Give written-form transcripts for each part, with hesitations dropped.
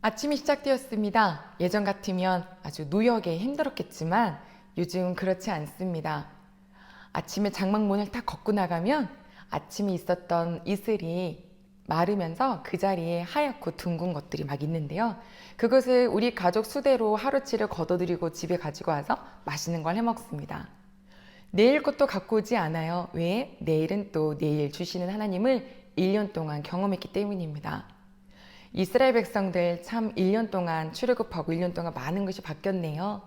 아침이 시작되었습니다. 예전 같으면 아주 누역에 힘들었겠지만 요즘 그렇지 않습니다. 아침에 장막문을 딱 걷고 나가면 아침에 있었던 이슬이 마르면서 그 자리에 하얗고 둥근 것들이 막 있는데요. 그것을 우리 가족 수대로 하루치를 걷어들이고 집에 가지고 와서 맛있는 걸 해 먹습니다. 내일 것도 갖고 오지 않아요. 왜? 내일은 또 내일 주시는 하나님을 1년 동안 경험했기 때문입니다. 이스라엘 백성들 참 1년 동안 출애굽하고 1년 동안 많은 것이 바뀌었네요.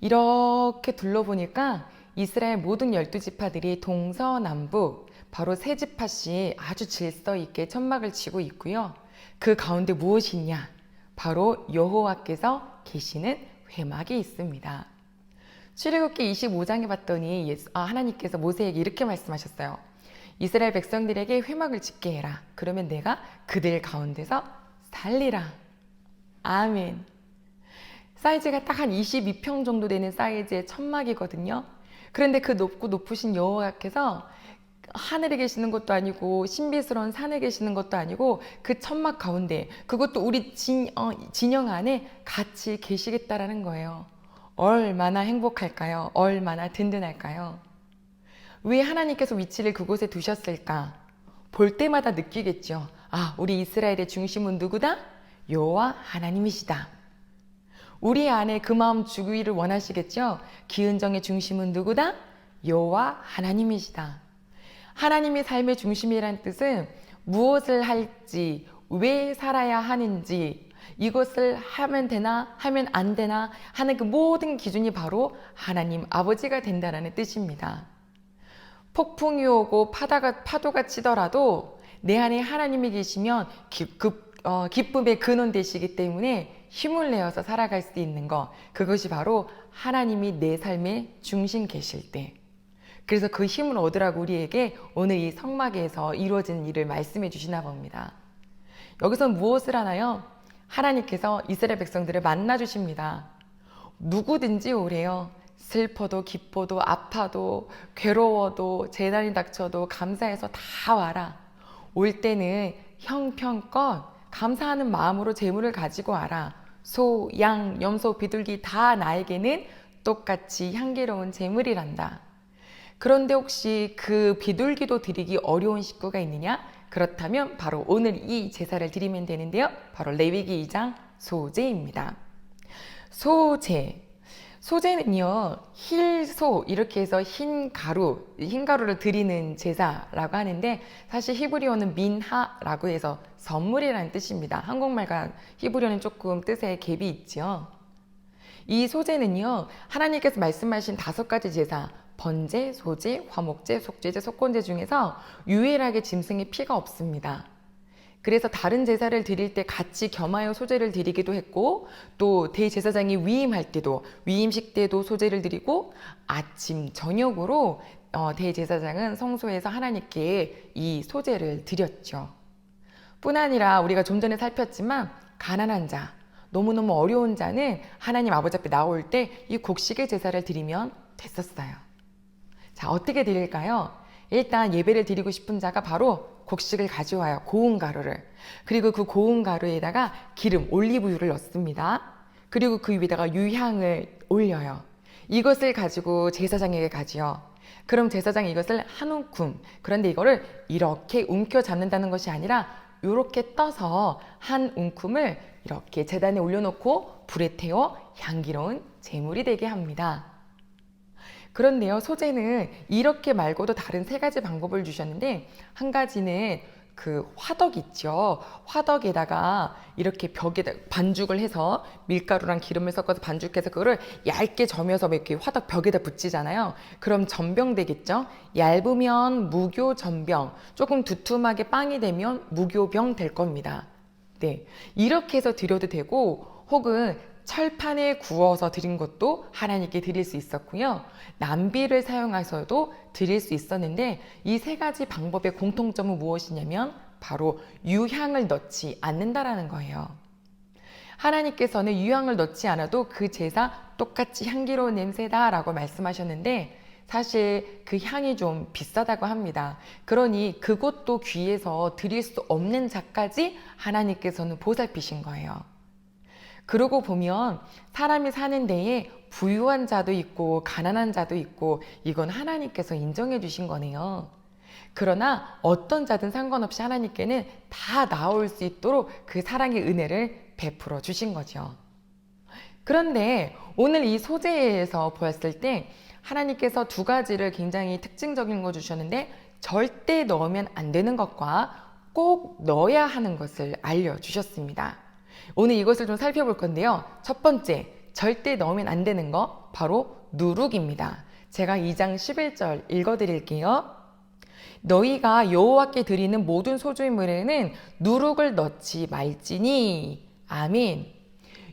이렇게 둘러보니까 이스라엘 모든 12지파들이 동서남북 바로 세 지파씩 아주 질서 있게 천막을 치고 있고요. 그 가운데 무엇이 있냐? 바로 여호와께서 계시는 회막이 있습니다. 출애굽기 25장에 봤더니 하나님께서 모세에게 이렇게 말씀하셨어요. 이스라엘 백성들에게 회막을 짓게 해라. 그러면 내가 그들 가운데서 살리라. 아멘. 사이즈가 딱 한 22평 정도 되는 사이즈의 천막이거든요. 그런데 그 높고 높으신 여호와께서 하늘에 계시는 것도 아니고 신비스러운 산에 계시는 것도 아니고 그 천막 가운데, 그것도 우리 진영 안에 같이 계시겠다라는 거예요. 얼마나 행복할까요? 얼마나 든든할까요? 왜 하나님께서 위치를 그곳에 두셨을까? 볼 때마다 느끼겠죠. 아, 우리 이스라엘의 중심은 누구다? 여호와 하나님이시다. 우리 안에 그 마음 주기를 원하시겠죠. 기은정의 중심은 누구다? 여호와 하나님이시다. 하나님의 삶의 중심이란 뜻은 무엇을 할지, 왜 살아야 하는지, 이것을 하면 되나 하면 안 되나 하는 그 모든 기준이 바로 하나님 아버지가 된다는 뜻입니다. 폭풍이 오고 파도가 치더라도 내 안에 하나님이 계시면 기쁨의 근원 되시기 때문에 힘을 내어서 살아갈 수 있는 것, 그것이 바로 하나님이 내 삶의 중심 계실 때. 그래서 그 힘을 얻으라고 우리에게 오늘 이 성막에서 이루어진 일을 말씀해 주시나 봅니다. 여기서 무엇을 하나요? 하나님께서 이스라엘 백성들을 만나 주십니다. 누구든지 오래요. 슬퍼도 기뻐도 아파도 괴로워도 재난이 닥쳐도 감사해서 다 와라. 올 때는 형편껏 감사하는 마음으로 재물을 가지고 와라. 소, 양, 염소, 비둘기 다 나에게는 똑같이 향기로운 재물이란다. 그런데 혹시 그 비둘기도 드리기 어려운 식구가 있느냐? 그렇다면 바로 오늘 이 제사를 드리면 되는데요. 바로 레위기 2장 소제입니다. 소제는요, 힐소 이렇게 해서 흰 가루를 드리는 제사라고 하는데, 사실 히브리어는 민하라고 해서 선물이라는 뜻입니다. 한국말과 히브리어는 조금 뜻의 갭이 있죠. 이 소제는요, 하나님께서 말씀하신 5가지 제사, 번제, 소제, 화목제, 속죄제, 속건제 중에서 유일하게 짐승의 피가 없습니다. 그래서 다른 제사를 드릴 때 같이 겸하여 소제를 드리기도 했고, 또 대제사장이 위임할 때도, 위임식 때도 소제를 드리고, 아침 저녁으로 대제사장은 성소에서 하나님께 이 소제를 드렸죠. 뿐 아니라 우리가 좀 전에 살폈지만 가난한 자, 너무너무 어려운 자는 하나님 아버지 앞에 나올 때 이 곡식의 제사를 드리면 됐었어요. 자, 어떻게 드릴까요? 일단 예배를 드리고 싶은 자가 바로 곡식을 가져와요. 고운 가루를. 그리고 그 고운 가루에다가 기름, 올리브유를 넣습니다. 그리고 그 위에다가 유향을 올려요. 이것을 가지고 제사장에게 가지요. 그럼 제사장이 이것을 한 움큼, 그런데 이거를 이렇게 움켜 잡는다는 것이 아니라 이렇게 떠서 한 움큼을 이렇게 제단에 올려놓고 불에 태워 향기로운 제물이 되게 합니다. 그런데요, 소제는 이렇게 말고도 다른 3가지 방법을 주셨는데, 한 가지는 그 화덕 있죠. 화덕에다가 이렇게 벽에다 반죽을 해서 밀가루랑 기름을 섞어서 반죽해서 그거를 얇게 저며서 이렇게 화덕 벽에다 붙이잖아요. 그럼 전병 되겠죠. 얇으면 무교 전병, 조금 두툼하게 빵이 되면 무교병 될 겁니다. 네, 이렇게 해서 드려도 되고, 혹은 철판에 구워서 드린 것도 하나님께 드릴 수 있었고요. 남비를 사용해서도 드릴 수 있었는데, 이 3가지 방법의 공통점은 무엇이냐면 바로 유향을 넣지 않는다라는 거예요. 하나님께서는 유향을 넣지 않아도 그 제사 똑같이 향기로운 냄새다라고 말씀하셨는데, 사실 그 향이 좀 비싸다고 합니다. 그러니 그것도 귀에서 드릴 수 없는 자까지 하나님께서는 보살피신 거예요. 그러고 보면 사람이 사는 데에 부유한 자도 있고 가난한 자도 있고 이건 하나님께서 인정해 주신 거네요. 그러나 어떤 자든 상관없이 하나님께는 다 나올 수 있도록 그 사랑의 은혜를 베풀어 주신 거죠. 그런데 오늘 이 소재에서 보았을 때 하나님께서 두 가지를 굉장히 특징적인 거 주셨는데 절대 넣으면 안 되는 것과 꼭 넣어야 하는 것을 알려주셨습니다. 오늘 이것을 좀 살펴볼 건데요. 첫 번째, 절대 넣으면 안 되는 거 바로 누룩입니다. 제가 2장 11절 읽어드릴게요. 너희가 여호와께 드리는 모든 소주물에는 누룩을 넣지 말지니. 아멘.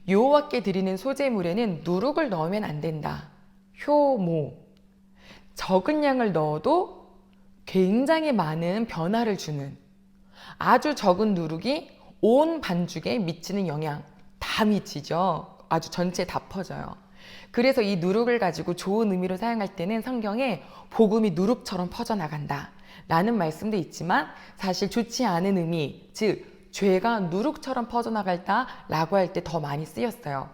여호와께 드리는 소제물에는 누룩을 넣으면 안 된다. 효모. 적은 양을 넣어도 굉장히 많은 변화를 주는, 아주 적은 누룩이 온 반죽에 미치는 영향 다 미치죠. 아주 전체에 다 퍼져요. 그래서 이 누룩을 가지고 좋은 의미로 사용할 때는 성경에 복음이 누룩처럼 퍼져나간다 라는 말씀도 있지만 사실 좋지 않은 의미, 즉 죄가 누룩처럼 퍼져나갈다 라고 할 때 더 많이 쓰였어요.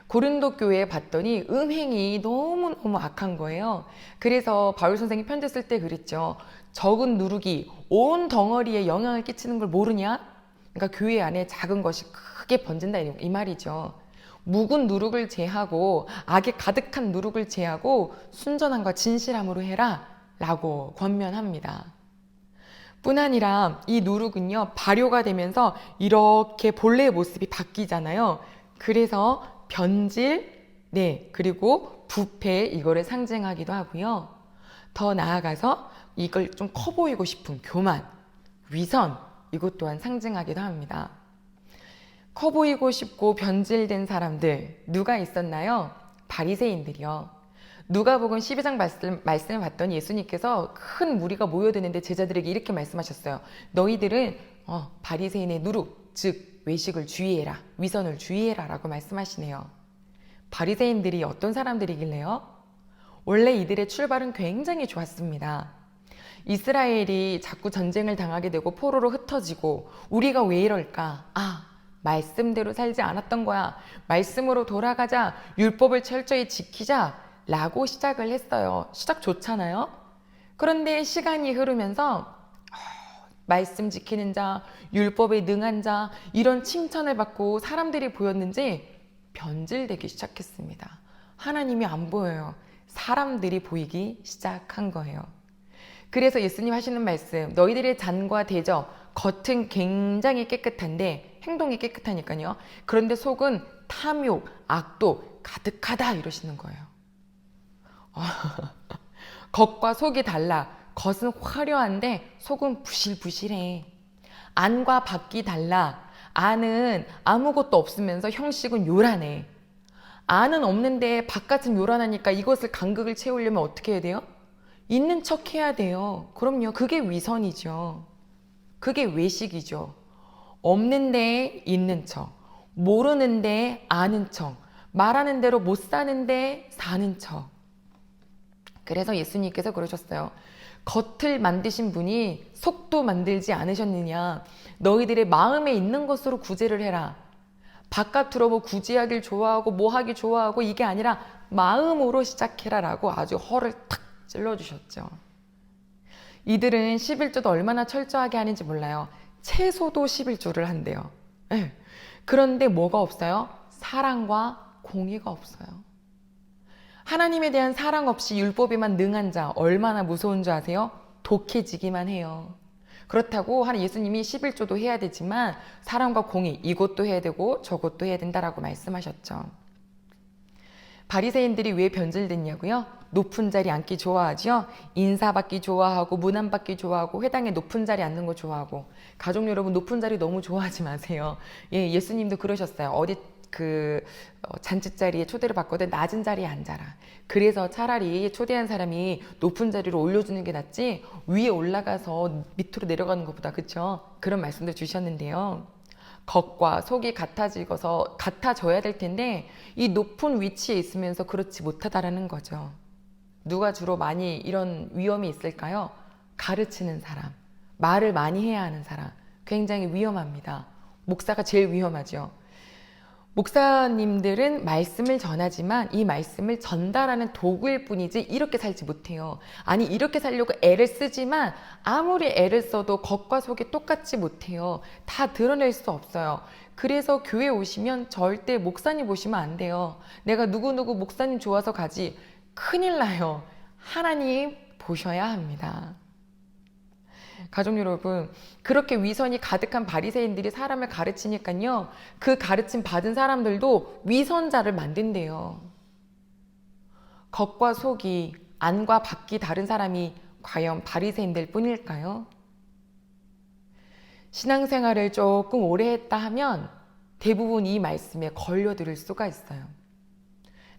고린도 교회에 봤더니 음행이 너무너무 악한 거예요. 그래서 바울 선생이 편지 쓸 때 그랬죠. 적은 누룩이 온 덩어리에 영향을 끼치는 걸 모르냐? 그러니까 교회 안에 작은 것이 크게 번진다 이 말이죠. 묵은 누룩을 제하고 악에 가득한 누룩을 제하고 순전함과 진실함으로 해라 라고 권면합니다. 뿐 아니라 이 누룩은요 발효가 되면서 이렇게 본래의 모습이 바뀌잖아요. 그래서 변질, 그리고 부패 이거를 상징하기도 하고요. 더 나아가서 이걸 좀 커 보이고 싶은 교만, 위선 이것 또한 상징하기도 합니다. 커 보이고 싶고 변질된 사람들 누가 있었나요? 바리새인들이요. 누가복음 12장 말씀을 봤더니 예수님께서 큰 무리가 모여드는데 제자들에게 이렇게 말씀하셨어요. 너희들은 바리새인의 누룩, 즉 외식을 주의해라, 위선을 주의해라 라고 말씀하시네요. 바리새인들이 어떤 사람들이길래요? 원래 이들의 출발은 굉장히 좋았습니다. 이스라엘이 자꾸 전쟁을 당하게 되고 포로로 흩어지고 우리가 왜 이럴까? 말씀대로 살지 않았던 거야. 말씀으로 돌아가자. 율법을 철저히 지키자. 라고 시작을 했어요. 시작 좋잖아요. 그런데 시간이 흐르면서 말씀 지키는 자, 율법에 능한 자 이런 칭찬을 받고 사람들이 보였는지 변질되기 시작했습니다. 하나님이 안 보여요. 사람들이 보이기 시작한 거예요. 그래서 예수님 하시는 말씀, 너희들의 잔과 대저, 겉은 굉장히 깨끗한데 행동이 깨끗하니까요. 그런데 속은 탐욕, 악도 가득하다 이러시는 거예요. 겉과 속이 달라. 겉은 화려한데 속은 부실부실해. 안과 밖이 달라. 안은 아무것도 없으면서 형식은 요란해. 안은 없는데 바깥은 요란하니까 이것을 간극을 채우려면 어떻게 해야 돼요? 있는 척 해야 돼요. 그럼요. 그게 위선이죠. 그게 외식이죠. 없는데 있는 척, 모르는데 아는 척, 말하는 대로 못 사는데 사는 척. 그래서 예수님께서 그러셨어요. 겉을 만드신 분이 속도 만들지 않으셨느냐. 너희들의 마음에 있는 것으로 구제를 해라. 바깥으로 뭐 구제하길 좋아하고 뭐 하기 좋아하고 이게 아니라 마음으로 시작해라 라고 아주 허를 탁 찔러주셨죠. 이들은 11조도 얼마나 철저하게 하는지 몰라요. 채소도 11조를 한대요. 네. 그런데 뭐가 없어요? 사랑과 공의가 없어요. 하나님에 대한 사랑 없이 율법에만 능한 자 얼마나 무서운 줄 아세요? 독해지기만 해요. 그렇다고 예수님이 11조도 해야 되지만 사랑과 공의 이것도 해야 되고 저것도 해야 된다라고 말씀하셨죠. 바리새인들이 왜 변질됐냐고요? 높은 자리 앉기 좋아하죠. 인사받기 좋아하고 문안받기 좋아하고 회당에 높은 자리 앉는 거 좋아하고. 가족 여러분 높은 자리 너무 좋아하지 마세요. 예수님도 그러셨어요. 어디 잔치자리에 초대를 받거든 낮은 자리에 앉아라. 그래서 차라리 초대한 사람이 높은 자리로 올려주는 게 낫지 위에 올라가서 밑으로 내려가는 것보다. 그쵸? 그런 말씀도 주셨는데요. 겉과 속이 같아져야 될 텐데 이 높은 위치에 있으면서 그렇지 못하다라는 거죠. 누가 주로 많이 이런 위험이 있을까요? 가르치는 사람, 말을 많이 해야 하는 사람, 굉장히 위험합니다. 목사가 제일 위험하죠. 목사님들은 말씀을 전하지만 이 말씀을 전달하는 도구일 뿐이지 이렇게 살지 못해요. 아니, 이렇게 살려고 애를 쓰지만 아무리 애를 써도 겉과 속이 똑같지 못해요. 다 드러낼 수 없어요. 그래서 교회 오시면 절대 목사님 보시면 안 돼요. 내가 누구누구 목사님 좋아서 가지. 큰일 나요. 하나님 보셔야 합니다. 가족 여러분, 그렇게 위선이 가득한 바리새인들이 사람을 가르치니까요, 그 가르침 받은 사람들도 위선자를 만든대요. 겉과 속이, 안과 밖이 다른 사람이 과연 바리새인들 뿐일까요? 신앙생활을 조금 오래 했다 하면 대부분 이 말씀에 걸려들 수가 있어요.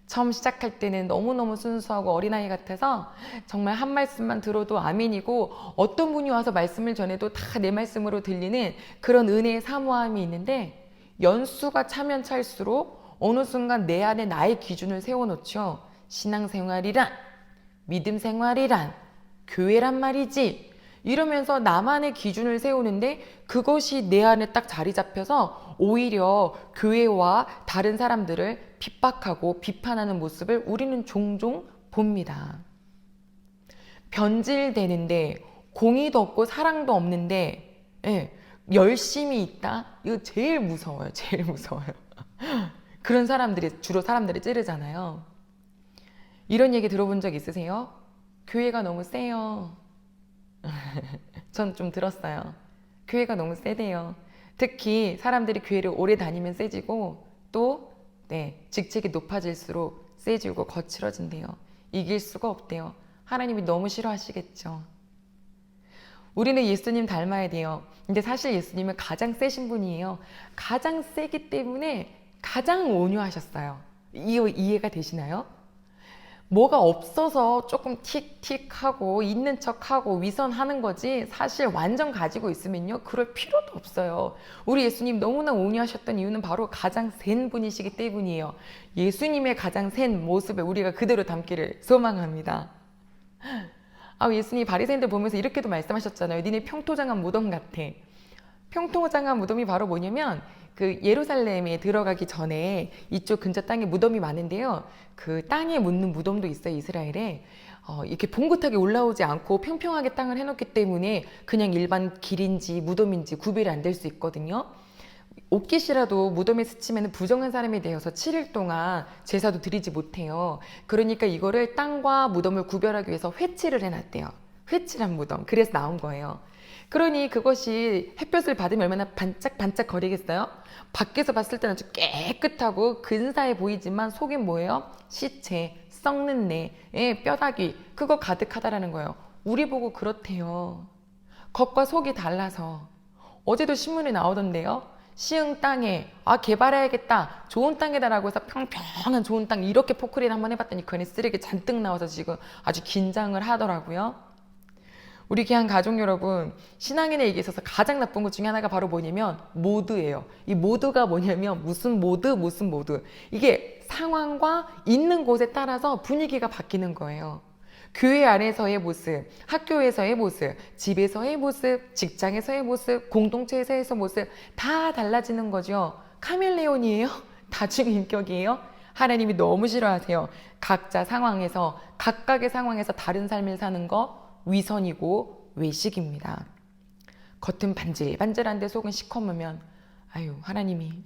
처음 시작할 때는 너무너무 순수하고 어린아이 같아서 정말 한 말씀만 들어도 아멘이고, 어떤 분이 와서 말씀을 전해도 다 내 말씀으로 들리는 그런 은혜의 사모함이 있는데, 연수가 차면 찰수록 어느 순간 내 안에 나의 기준을 세워놓죠. 신앙생활이란, 믿음생활이란, 교회란 말이지, 이러면서 나만의 기준을 세우는데 그것이 내 안에 딱 자리 잡혀서 오히려 교회와 다른 사람들을 핍박하고 비판하는 모습을 우리는 종종 봅니다. 변질되는데 공의도 없고 사랑도 없는데, 예, 열심히 있다? 이거 제일 무서워요. 제일 무서워요. 그런 사람들이 주로 사람들이 찌르잖아요. 이런 얘기 들어본 적 있으세요? 교회가 너무 세요. 전 좀 들었어요. 교회가 너무 세대요. 특히 사람들이 교회를 오래 다니면 세지고, 또 직책이 높아질수록 세지고 거칠어진대요. 이길 수가 없대요. 하나님이 너무 싫어하시겠죠. 우리는 예수님 닮아야 돼요. 근데 사실 예수님은 가장 세신 분이에요. 가장 세기 때문에 가장 온유하셨어요. 이해가 되시나요? 뭐가 없어서 조금 틱틱하고 있는 척하고 위선하는 거지, 사실 완전 가지고 있으면요 그럴 필요도 없어요. 우리 예수님 너무나 온유하셨던 이유는 바로 가장 센 분이시기 때문이에요. 예수님의 가장 센 모습을 우리가 그대로 담기를 소망합니다. 예수님이 바리새인들 보면서 이렇게도 말씀하셨잖아요. 니네 평토장한 무덤 같아. 평토장한 무덤이 바로 뭐냐면, 그 예루살렘에 들어가기 전에 이쪽 근처 땅에 무덤이 많은데요, 그 땅에 묻는 무덤도 있어요. 이스라엘에 이렇게 봉긋하게 올라오지 않고 평평하게 땅을 해놓기 때문에 그냥 일반 길인지 무덤인지 구별이 안 될 수 있거든요. 옷깃이라도 무덤에 스치면 부정한 사람이 되어서 7일 동안 제사도 드리지 못해요. 그러니까 이거를 땅과 무덤을 구별하기 위해서 회칠을 해놨대요. 회칠한 무덤. 그래서 나온 거예요. 그러니 그것이 햇볕을 받으면 얼마나 반짝반짝 거리겠어요? 밖에서 봤을 때는 아주 깨끗하고 근사해 보이지만 속엔 뭐예요? 시체, 썩는 내, 뼈다귀, 그거 가득하다라는 거예요. 우리 보고 그렇대요. 겉과 속이 달라서. 어제도 신문에 나오던데요. 시흥 땅에 개발해야겠다, 좋은 땅이다라고 해서 평평한 좋은 땅 이렇게 포크레인 한번 해봤더니 그 안에 쓰레기 잔뜩 나와서 지금 아주 긴장을 하더라고요. 우리 귀한 가족 여러분, 신앙인에게 있어서 가장 나쁜 것 중에 하나가 바로 뭐냐면 모드예요. 이 모드가 뭐냐면 무슨 모드. 이게 상황과 있는 곳에 따라서 분위기가 바뀌는 거예요. 교회 안에서의 모습, 학교에서의 모습, 집에서의 모습, 직장에서의 모습, 공동체에서의 모습 다 달라지는 거죠. 카멜레온이에요? 다중인격이에요? 하나님이 너무 싫어하세요. 각자 상황에서, 각각의 상황에서 다른 삶을 사는 거 위선이고 외식입니다. 겉은 반질반질한데 속은 시커매면 하나님이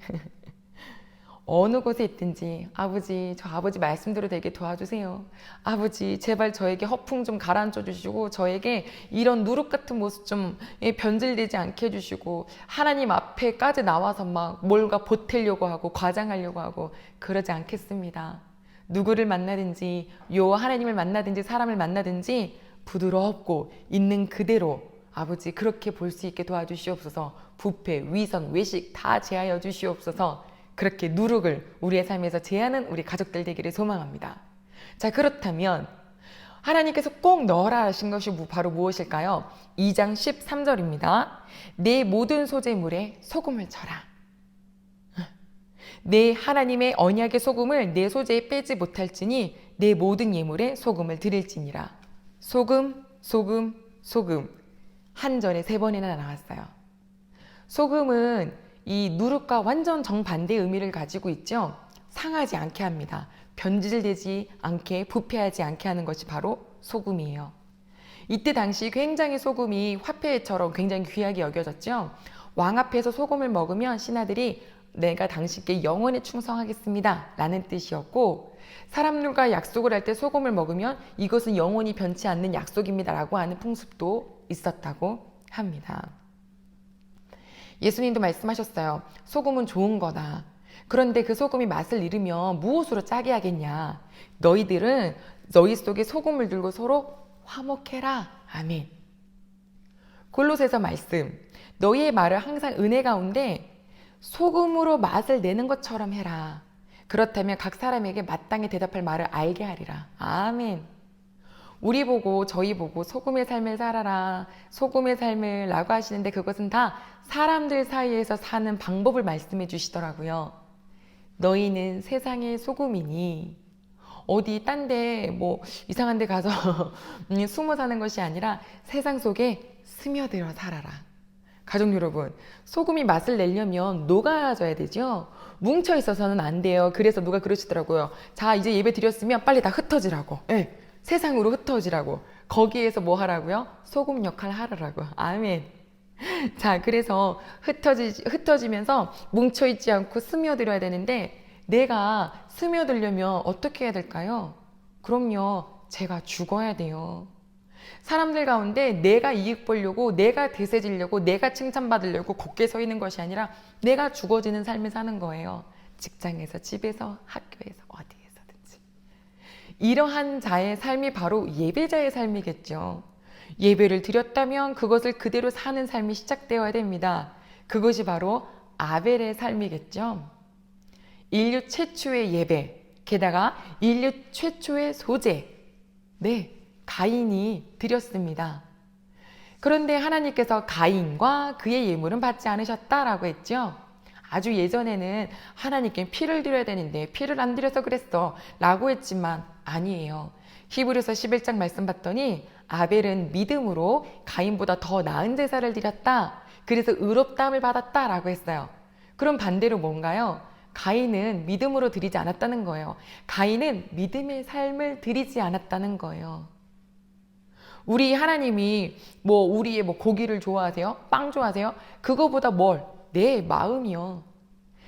어느 곳에 있든지 아버지, 저 아버지 말씀대로 되게 도와주세요. 아버지, 제발 저에게 허풍 좀 가라앉혀 주시고 저에게 이런 누룩 같은 모습 좀 변질되지 않게 해주시고, 하나님 앞에까지 나와서 막 뭘가 보태려고 하고 과장하려고 하고 그러지 않겠습니다. 누구를 만나든지, 하나님을 만나든지 사람을 만나든지 부드럽고 있는 그대로 아버지 그렇게 볼 수 있게 도와주시옵소서. 부패, 위선, 외식 다 제하여 주시옵소서. 그렇게 누룩을 우리의 삶에서 제하는 우리 가족들 되기를 소망합니다. 자, 그렇다면 하나님께서 꼭 넣어라 하신 것이 바로 무엇일까요? 2장 13절입니다. 내 모든 소재물에 소금을 쳐라. 내 하나님의 언약의 소금을 내 소재에 빼지 못할지니 내 모든 예물에 소금을 드릴지니라. 소금, 소금, 소금. 한 절에 3번이나 나왔어요. 소금은 이 누룩과 완전 정반대의 의미를 가지고 있죠. 상하지 않게 합니다. 변질되지 않게, 부패하지 않게 하는 것이 바로 소금이에요. 이때 당시 굉장히 소금이 화폐처럼 굉장히 귀하게 여겨졌죠. 왕 앞에서 소금을 먹으면 신하들이 내가 당신께 영원히 충성하겠습니다 라는 뜻이었고, 사람들과 약속을 할 때 소금을 먹으면 이것은 영원히 변치 않는 약속입니다 라고 하는 풍습도 있었다고 합니다. 예수님도 말씀하셨어요. 소금은 좋은 거다. 그런데 그 소금이 맛을 잃으면 무엇으로 짜게 하겠냐. 너희들은 너희 속에 소금을 들고 서로 화목해라. 아멘. 골로새서 말씀. 너희의 말을 항상 은혜 가운데 소금으로 맛을 내는 것처럼 해라. 그렇다면 각 사람에게 마땅히 대답할 말을 알게 하리라. 아멘. 우리 보고 저희 보고 소금의 삶을 살아라. 소금의 삶을 라고 하시는데 그것은 다 사람들 사이에서 사는 방법을 말씀해 주시더라고요. 너희는 세상의 소금이니 어디 딴 데 뭐 이상한 데 가서 숨어 사는 것이 아니라 세상 속에 스며들어 살아라. 가족 여러분, 소금이 맛을 내려면 녹아져야 되죠. 뭉쳐 있어서는 안 돼요. 그래서 누가 그러시더라고요. 자, 이제 예배 드렸으면 빨리 다 흩어지라고. 네, 세상으로 흩어지라고. 거기에서 뭐 하라고요? 소금 역할 하라고. 아멘. 자, 그래서 흩어지면서 뭉쳐있지 않고 스며들어야 되는데, 내가 스며들려면 어떻게 해야 될까요? 그럼요, 제가 죽어야 돼요. 사람들 가운데 내가 이익 보려고, 내가 대세지려고, 내가 칭찬받으려고 굳게 서 있는 것이 아니라 내가 죽어지는 삶을 사는 거예요. 직장에서, 집에서, 학교에서, 어디에서든지. 이러한 자의 삶이 바로 예배자의 삶이겠죠. 예배를 드렸다면 그것을 그대로 사는 삶이 시작되어야 됩니다. 그것이 바로 아벨의 삶이겠죠. 인류 최초의 예배, 게다가 인류 최초의 소재, 네, 가인이 드렸습니다. 그런데 하나님께서 가인과 그의 예물은 받지 않으셨다라고 했죠. 아주 예전에는 하나님께 피를 드려야 되는데 피를 안 드려서 그랬어 라고 했지만 아니에요. 히브리서 11장 말씀 봤더니 아벨은 믿음으로 가인보다 더 나은 제사를 드렸다. 그래서 의롭다함을 받았다라고 했어요. 그럼 반대로 뭔가요? 가인은 믿음으로 드리지 않았다는 거예요. 가인은 믿음의 삶을 드리지 않았다는 거예요. 우리 하나님이 우리의 고기를 좋아하세요? 빵 좋아하세요? 그거보다 내 마음이요.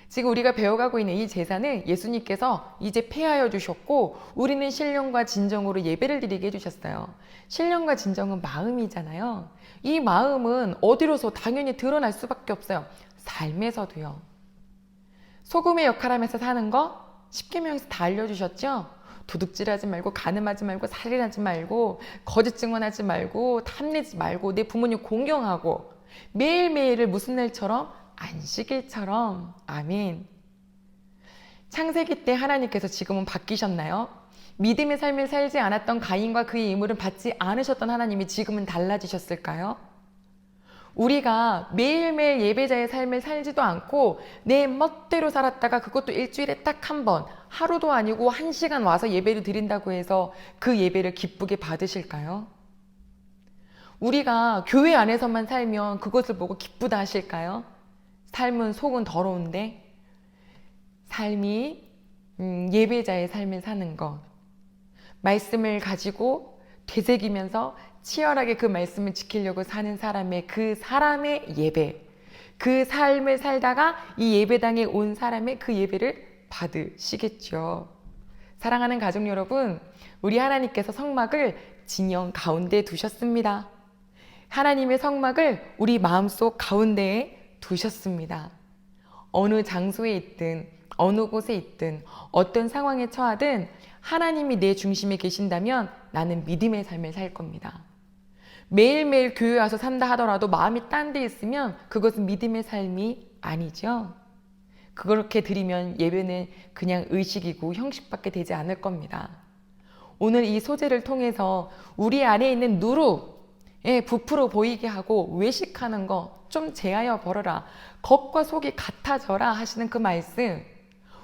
지금 우리가 배워가고 있는 이 제사는 예수님께서 이제 폐하여 주셨고 우리는 신령과 진정으로 예배를 드리게 해주셨어요. 신령과 진정은 마음이잖아요. 이 마음은 어디로서 당연히 드러날 수밖에 없어요. 삶에서도요. 소금의 역할하면서 사는 거 십계명에서 다 알려주셨죠? 도둑질하지 말고, 간음하지 말고, 살인하지 말고, 거짓 증언하지 말고, 탐내지 말고, 내 부모님 공경하고, 매일매일을 무슨 날처럼? 안식일처럼. 아멘. 창세기 때 하나님께서 지금은 바뀌셨나요? 믿음의 삶을 살지 않았던 가인과 그의 예물은 받지 않으셨던 하나님이 지금은 달라지셨을까요? 우리가 매일매일 예배자의 삶을 살지도 않고 내 멋대로 살았다가 그것도 일주일에 딱 한 번, 하루도 아니고 1시간 와서 예배를 드린다고 해서 그 예배를 기쁘게 받으실까요? 우리가 교회 안에서만 살면 그것을 보고 기쁘다 하실까요? 삶은 속은 더러운데 삶이 예배자의 삶을 사는 것, 말씀을 가지고 되새기면서 치열하게 그 말씀을 지키려고 사는 사람의 그 사람의 예배, 그 삶을 살다가 이 예배당에 온 사람의 그 예배를 받으시겠죠. 사랑하는 가족 여러분, 우리 하나님께서 성막을 진영 가운데 두셨습니다. 하나님의 성막을 우리 마음속 가운데에 두셨습니다. 어느 장소에 있든 어느 곳에 있든 어떤 상황에 처하든 하나님이 내 중심에 계신다면 나는 믿음의 삶을 살 겁니다. 매일매일 교회 와서 산다 하더라도 마음이 딴 데 있으면 그것은 믿음의 삶이 아니죠. 그렇게 드리면 예배는 그냥 의식이고 형식밖에 되지 않을 겁니다. 오늘 이 소재를 통해서 우리 안에 있는 누룩, 부풀어 보이게 하고 외식하는 거 좀 제하여 버려라. 겉과 속이 같아져라 하시는 그 말씀.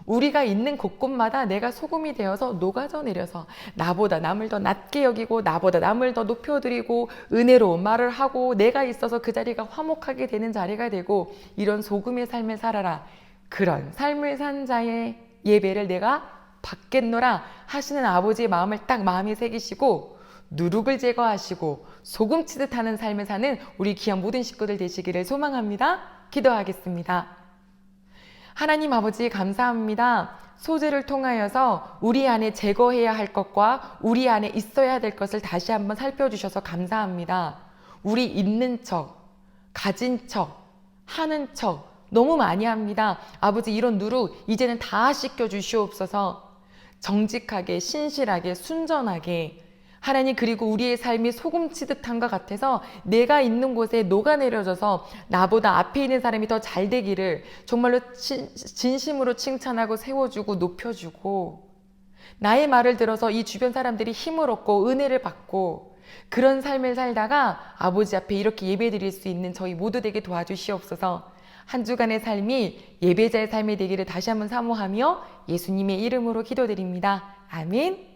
우리가 있는 곳곳마다 내가 소금이 되어서 녹아져 내려서 나보다 남을 더 낮게 여기고 나보다 남을 더 높여드리고 은혜로운 말을 하고 내가 있어서 그 자리가 화목하게 되는 자리가 되고 이런 소금의 삶을 살아라. 그런 삶을 산 자의 예배를 내가 받겠노라 하시는 아버지의 마음을 딱 마음에 새기시고 누룩을 제거하시고 소금 치듯 하는 삶을 사는 우리 귀한 모든 식구들 되시기를 소망합니다. 기도하겠습니다. 하나님 아버지 감사합니다. 소재를 통하여서 우리 안에 제거해야 할 것과 우리 안에 있어야 될 것을 다시 한번 살펴주셔서 감사합니다. 우리 있는 척, 가진 척, 하는 척 너무 많이 합니다. 아버지 이런 누룩 이제는 다 씻겨주시옵소서. 정직하게 신실하게 순전하게 하나님 그리고 우리의 삶이 소금 치듯 한 것 같아서 내가 있는 곳에 녹아내려져서 나보다 앞에 있는 사람이 더 잘 되기를 정말로 진심으로 칭찬하고 세워주고 높여주고 나의 말을 들어서 이 주변 사람들이 힘을 얻고 은혜를 받고 그런 삶을 살다가 아버지 앞에 이렇게 예배드릴 수 있는 저희 모두 되게 도와주시옵소서. 한 주간의 삶이 예배자의 삶이 되기를 다시 한번 사모하며 예수님의 이름으로 기도드립니다. 아멘.